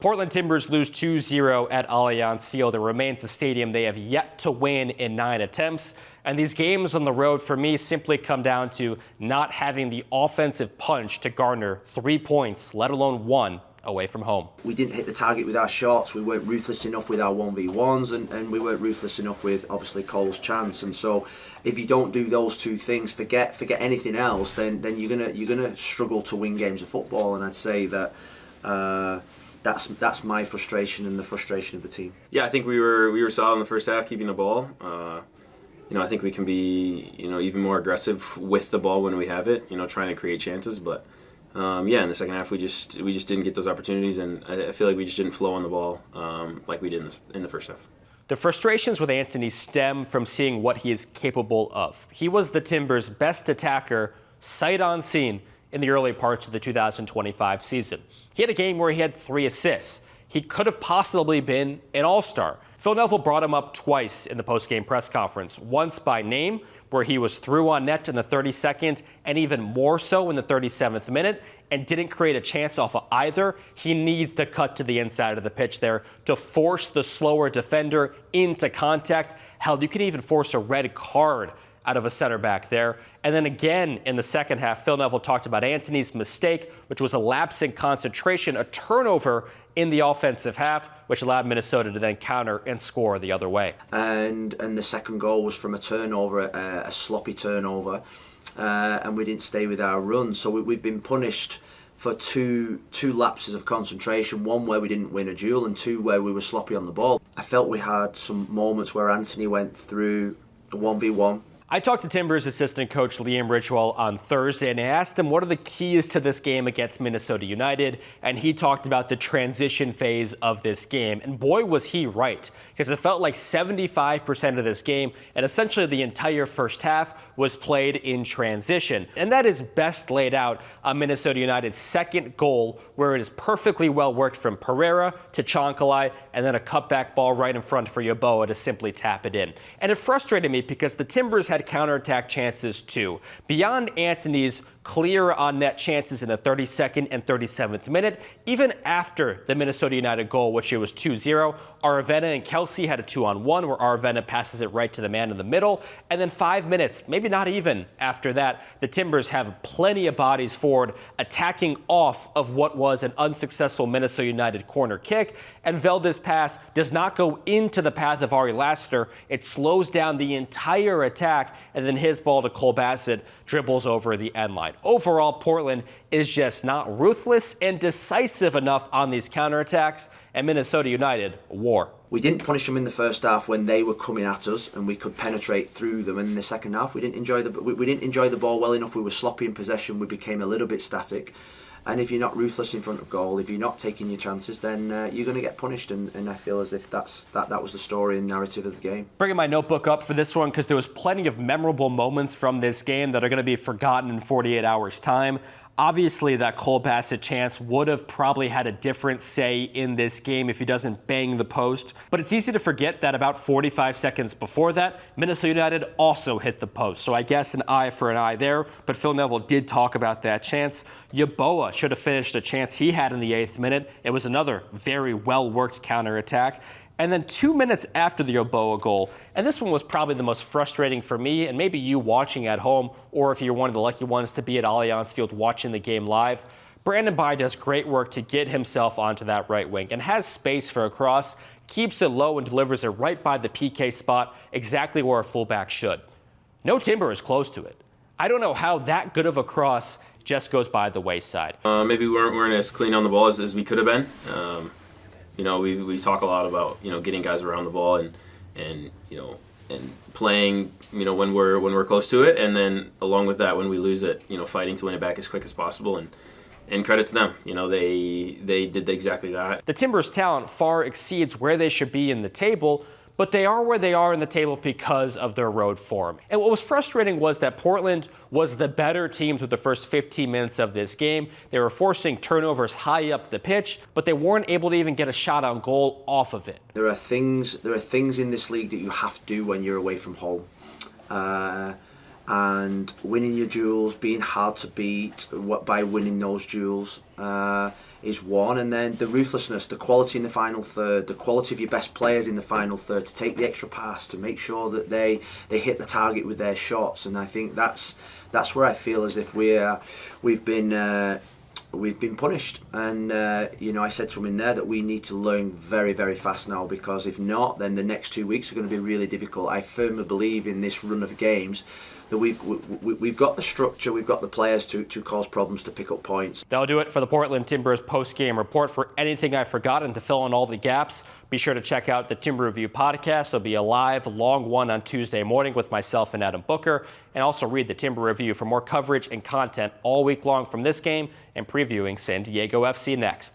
Portland Timbers lose 2-0 at Allianz Field. It remains a stadium they have yet to win in 9 attempts. And these games on the road, for me, simply come down to not having the offensive punch to garner 3 points, let alone 1, away from home. We didn't hit the target with our shots. We weren't ruthless enough with our 1v1s, and we weren't ruthless enough with, obviously, Cole's chance. And so if you don't do those two things, forget anything else, then you're gonna struggle to win games of football. And I'd say that that's my frustration and the frustration of the team. Yeah, I think we were solid in the first half, keeping the ball. I think we can be even more aggressive with the ball when we have it. Trying to create chances, but in the second half we just didn't get those opportunities, and I feel like we just didn't flow on the ball like we did in the first half. The frustrations with Anthony stem from seeing what he is capable of. He was the Timbers' best attacker, sight unseen, in the early parts of the 2025 season. He had a game where he had 3 assists. He could have possibly been an all-star. Phil Neville brought him up twice in the post-game press conference, once by name, where he was through on net in the 32nd, and even more so in the 37th minute, and didn't create a chance off of either. He needs to cut to the inside of the pitch there to force the slower defender into contact. Hell, you can even force a red card out of a center back there. And then again in the second half, Phil Neville talked about Anthony's mistake, which was a lapse in concentration, a turnover in the offensive half, which allowed Minnesota to then counter and score the other way. And the second goal was from a turnover, a sloppy turnover, and we didn't stay with our run. So we've been punished for two lapses of concentration, one where we didn't win a duel and 2 where we were sloppy on the ball. I felt we had some moments where Anthony went through the 1v1. I talked to Timbers assistant coach Liam Ridgewell on Thursday, and I asked him what are the keys to this game against Minnesota United, and he talked about the transition phase of this game. And boy, was he right, because it felt like 75% of this game, and essentially the entire first half, was played in transition. And that is best laid out on Minnesota United's second goal, where it is perfectly well worked from Pereira to Chonkalai, and then a cutback ball right in front for Yeboah to simply tap it in. And it frustrated me because the Timbers had counterattack chances too. Beyond Anthony's clear on net chances in the 32nd and 37th minute, even after the Minnesota United goal, which it was 2-0, Aravena and Kelsey had a 2-on-1 where Aravena passes it right to the man in the middle. And then 5 minutes, maybe not even after that, the Timbers have plenty of bodies forward attacking off of what was an unsuccessful Minnesota United corner kick. And Velda's pass does not go into the path of Ari Lassiter. It slows down the entire attack, and then his ball to Cole Bassett dribbles over the end line. Overall, Portland is just not ruthless and decisive enough on these counterattacks, and Minnesota United wore. We didn't punish them in the first half when they were coming at us and we could penetrate through them. And in the second half, we didn't enjoy the ball well enough. We were sloppy in possession. We became a little bit static. And if you're not ruthless in front of goal, if you're not taking your chances, then you're going to get punished. And I feel as if that was the story and narrative of the game. Bringing my notebook up for this one because there was plenty of memorable moments from this game that are going to be forgotten in 48 hours' time. Obviously, that Cole Bassett chance would have probably had a different say in this game if he doesn't bang the post. But it's easy to forget that about 45 seconds before that, Minnesota United also hit the post. So I guess an eye for an eye there. But Phil Neville did talk about that chance. Yeboah should have finished a chance he had in the 8th minute. It was another very well-worked counterattack. And then 2 minutes after the Yeboah goal, and this one was probably the most frustrating for me, and maybe you watching at home, or if you're one of the lucky ones to be at Allianz Field watching the game live, Brandon Bye does great work to get himself onto that right wing and has space for a cross, keeps it low and delivers it right by the PK spot, exactly where a fullback should. No Timber is close to it. I don't know how that good of a cross just goes by the wayside. Maybe we weren't as clean on the ball as we could have been. We talk a lot about getting guys around the ball and playing when we're close to it, and then along with that when we lose it, fighting to win it back as quick as possible, and credit to them. They did exactly that. The Timbers' talent far exceeds where they should be in the table, but they are where they are in the table because of their road form. And what was frustrating was that Portland was the better team through the first 15 minutes of this game. They were forcing turnovers high up the pitch, but they weren't able to even get a shot on goal off of it. There are things in this league that you have to do when you're away from home. And winning your duels, being hard to beat by winning those duels. is one, and then the ruthlessness, the quality in the final third, the quality of your best players in the final third to take the extra pass, to make sure that they hit the target with their shots. And I think that's where I feel as if we've been punished. And I said to him in there that we need to learn very, very fast now, because if not, then the next 2 weeks are going to be really difficult. I firmly believe in this run of games that we've got the structure, we've got the players to cause problems, to pick up points. That'll do it for the Portland Timbers post-game report. For anything I've forgotten to fill in all the gaps, be sure to check out the Timber Review podcast. There'll be a live, long one on Tuesday morning with myself and Adam Booker, and also read the Timber Review for more coverage and content all week long from this game and previewing San Diego FC next.